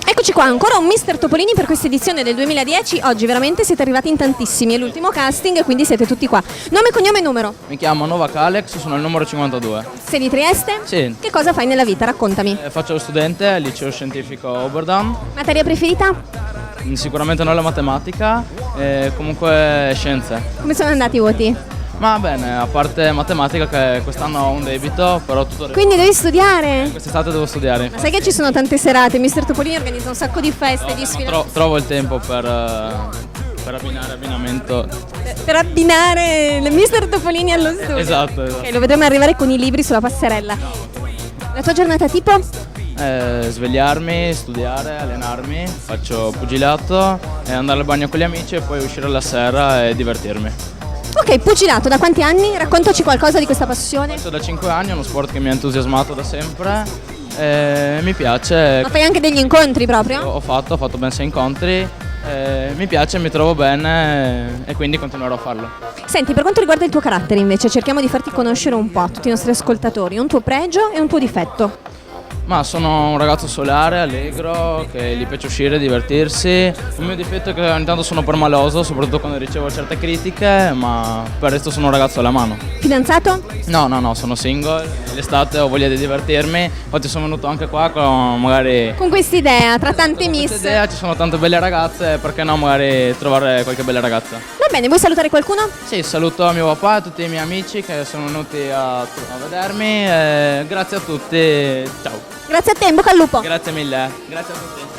Eccoci qua, ancora un Mister Topolini per questa edizione del 2010. Oggi veramente siete arrivati in tantissimi, è l'ultimo casting, quindi siete tutti qua. Nome, cognome e numero? Mi chiamo Novak Alex, sono il numero 52. Sei di Trieste? Sì. Che cosa fai nella vita? Raccontami. Faccio lo studente al liceo scientifico Oberdan. Materia preferita? Sicuramente non la matematica, comunque scienze. Come sono andati i voti? Ma bene, a parte matematica che quest'anno ho un debito, però tutto Quindi devi studiare? quest'estate devo studiare. Ma sai che ci sono tante serate, Mister Topolini organizza un sacco di feste, di sfide. Trovo il tempo per abbinare abbinamento. Per abbinare il Mister Topolini allo studio. Esatto. Ok, lo vedremo arrivare con i libri sulla passerella. La tua giornata tipo? Svegliarmi, studiare, allenarmi, faccio pugilato, andare al bagno con gli amici e poi uscire la sera e divertirmi. Ok, pugilato, da quanti anni? Raccontaci qualcosa di questa passione. Faccio da 5 anni, è uno sport che mi ha entusiasmato da sempre, mi piace. Ma fai anche degli incontri proprio? Ho fatto ben 6 incontri, mi piace, mi trovo bene e quindi continuerò a farlo. Senti, per quanto riguarda il tuo carattere invece, cerchiamo di farti conoscere un po' a tutti i nostri ascoltatori, un tuo pregio e un tuo difetto. Ma sono un ragazzo solare, allegro, che gli piace uscire, divertirsi. Il mio difetto è che ogni tanto sono permaloso, soprattutto quando ricevo certe critiche, ma per il resto sono un ragazzo alla mano. Fidanzato? No, sono single, l'estate ho voglia di divertirmi, infatti sono venuto anche qua con magari... Con quest'idea, tra tante miss. Questa idea, ci sono tante belle ragazze, perché no magari trovare qualche bella ragazza. Va bene, vuoi salutare qualcuno? Sì, saluto mio papà e tutti i miei amici che sono venuti a vedermi, grazie a tutti, ciao. Grazie a te, in bocca al lupo. Grazie mille, grazie a tutti.